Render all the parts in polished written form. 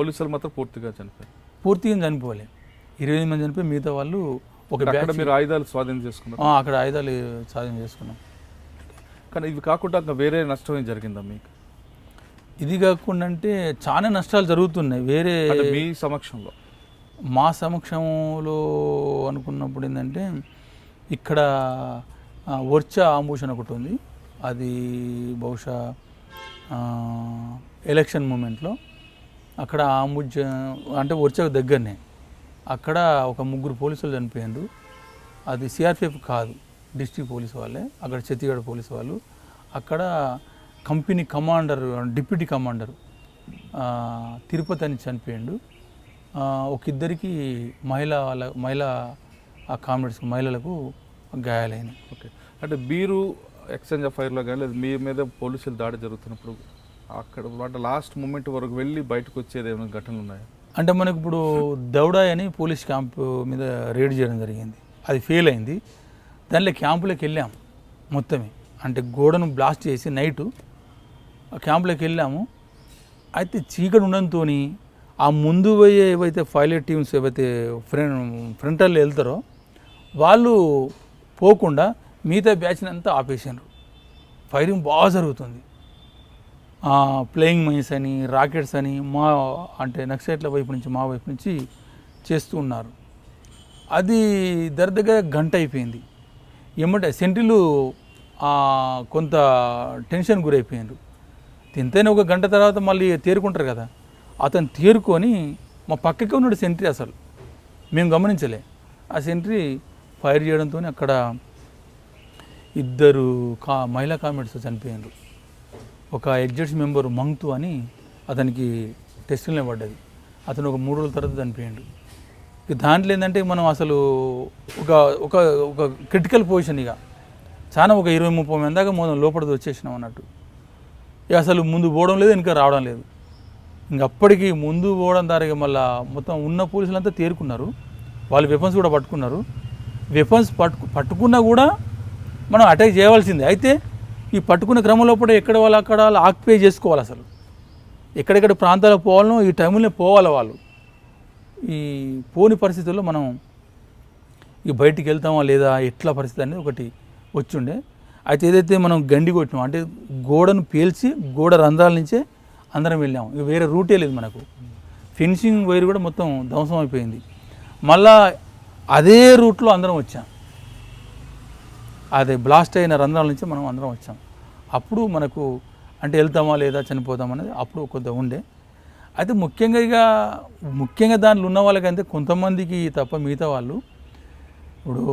పోలీసులు మాత్రం పూర్తిగా చనిపోలే. 28 మంది చనిపోయి మిగతా వాళ్ళు ఒక బ్యాచ్. మీరు ఆయుధాలు స్వాధీనం చేసుకున్నారు? అక్కడ ఆయుధాలు స్వాధీనం చేసుకున్నాం. కానీ ఇవి కాకుండా ఇంకా వేరే నష్టం ఏం జరిగిందా మీకు? ఇది కాకుండా అంటే చాలా నష్టాలు జరుగుతున్నాయి వేరే మీ సమక్షంలో. మా సమక్షంలో అనుకున్నప్పుడు ఏంటంటే ఇక్కడ వర్చా ఆంబుషన్ ఒకటి ఉంది. అది బహుశా ఎలక్షన్ మూమెంట్లో అక్కడ ఆంబుజ్ అంటే వర్చా దగ్గరనే అక్కడ ఒక 3 పోలీసులు చనిపోయారు. అది సిఆర్పిఎఫ్ కాదు, డిస్ట్రిక్ట్ పోలీసు వాళ్ళే. అక్కడ ఛత్తీగఢ్ పోలీసు వాళ్ళు. అక్కడ company commander, deputy commander Tirupati అని చనిపోయాడు. ఒక ఇద్దరికి మహిళా కామ్రేడ్స్ మహిళలకు గాయాలైనాయి. ఓకే. అంటే మీరు ఎక్స్చేంజ్ ఆఫ్ ఫైర్లో కానీ లేదు మీ మీద పోలీసులు దాడి జరుగుతున్నప్పుడు అక్కడ అంటే లాస్ట్ మూమెంట్ వరకు వెళ్ళి బయటకు వచ్చేది ఏమైనా ఘటనలు ఉన్నాయా? అంటే మనకు ఇప్పుడు దౌడా అని పోలీస్ క్యాంపు మీద రేడ్ చేయడం జరిగింది. అది ఫెయిల్ అయింది. దానిలో క్యాంపులోకి వెళ్ళాం మొత్తమే. అంటే గోడను బ్లాస్ట్ చేసి నైటు ఆ క్యాంపులోకి వెళ్ళాము. అయితే చీకటి ఉండడంతో ఆ ముందు పోయే ఏవైతే పైలట్ టీమ్స్ ఏవైతే ఫ్రంటల్లో వెళ్తారో వాళ్ళు పోకుండా మిగతా బ్యాచ్ని అంతా ఆపేసారు. ఫైరింగ్ బాగా జరుగుతుంది. ప్లేయింగ్ మైన్స్ అని, రాకెట్స్ అని అంటే నక్సలైట్ల వైపు నుంచి మా వైపు నుంచి చేస్తూ ఉన్నారు. అది దగ్గర గంట అయిపోయింది. ఏమంటే సెంట్రీలు కొంత టెన్షన్ గురైపోయారు. ఎంతైనా ఒక గంట తర్వాత మళ్ళీ తేరుకుంటారు కదా. అతను తేరుకొని మా పక్కకే ఉన్నాడు సెంట్రీ. అసలు మేము గమనించలే. ఆ సెంట్రీ ఫైర్ చేయడంతో అక్కడ 2 మహిళా కామ్రేడ్స్ చనిపోయారు. ఒక ఎగ్జిట్స్ మెంబర్ మంగ్తు అని అతనికి టెస్టులనే పడ్డది. అతను ఒక 3 రోజుల తర్వాత చనిపోయాడు. ఇక దాంట్లో ఏంటంటే మనం అసలు ఒక ఒక ఒక క్రిటికల్ పొజిషన్. ఇక చాలా ఒక 20-30 మంది దాకా మనం లోపలికి వచ్చేసినాం అన్నట్టు. ఇక అసలు ముందు పోవడం లేదు, వెనక రావడం లేదు. ఇంకప్పటికీ ముందు పోవడం ద్వారా మళ్ళీ మొత్తం ఉన్న పోలీసులంతా తేరుకున్నారు. వాళ్ళు వెపన్స్ కూడా పట్టుకున్నారు. వెపన్స్ పట్టుకున్నా కూడా మనం అటాక్ చేయవలసిందే. అయితే ఈ పట్టుకునే క్రమంలో కూడా ఎక్కడ వాళ్ళు అక్కడ ఆక్యుపై చేసుకోవాలి. అసలు ఎక్కడెక్కడ ప్రాంతాలకు పోవాలనో ఈ టైంలోనే పోవాలి వాళ్ళు. ఈ పోని పరిస్థితుల్లో మనం ఇక బయటికి వెళ్తామా లేదా ఎట్లా పరిస్థితి అనేది ఒకటి వచ్చిండే. అయితే ఏదైతే మనం గండి కొట్టినాం అంటే గోడను పేల్చి గోడ రంధ్రాల నుంచే అందరం వెళ్ళాము. ఇక వేరే రూటే లేదు మనకు. ఫెన్సింగ్ వైర్ కూడా మొత్తం ధ్వంసం అయిపోయింది. మళ్ళా అదే రూట్లో అందరం వచ్చాం. అదే బ్లాస్ట్ అయిన రంధ్రాల నుంచి మనం అందరం వచ్చాం. అప్పుడు మనకు అంటే వెళ్తామా లేదా చనిపోతామనేది అప్పుడు కొద్దిగా ఉండే. అయితే ముఖ్యంగా దాంట్లో ఉన్న వాళ్ళకంటే కొంతమందికి తప్ప మిగతా వాళ్ళు ఇప్పుడు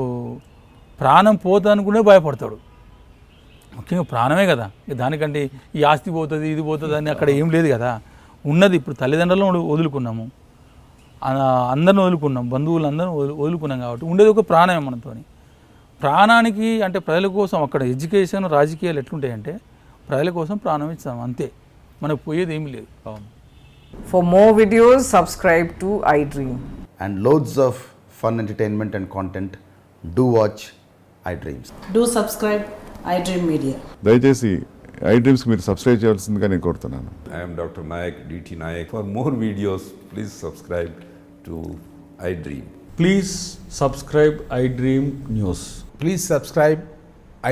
ప్రాణం పోతానుకునే భయపడతాడు. ముఖ్యంగా ప్రాణమే కదా. దానికంటే ఈ ఆస్తి పోతుంది ఇది పోతుంది అని అక్కడ ఏం లేదు కదా. ఉన్నది ఇప్పుడు తల్లిదండ్రులను వదులుకున్నాము, అందరిని వదులుకున్నాం, బంధువులందరూ వదులుకున్నాం. కాబట్టి ఉండేది ఒక ప్రాణమే మనతో. ప్రాణానికి అంటే ప్రజల కోసం అక్కడ ఎడ్యుకేషన్ రాజకీయాలు ఎట్లుంటాయంటే ప్రజల కోసం ప్రాణం ఇస్తాం అంతే. మనకు పోయేది ఏమీ లేదు. For more videos, subscribe to iDream. And loads of fun entertainment and content, do watch iDreams. Do subscribe iDream Media. దయచేసి iDreams మీరు సబ్స్క్రైబ్ చేయాల్సిందిగా నేను కోరుతున్నాను. I am Dr. Nayak, DT Nayak. For more videos, please subscribe to iDream. Please subscribe iDream News. Please subscribe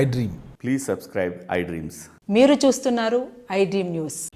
iDream. Please subscribe iDreams. మీరు చూస్తున్నారు iDream News.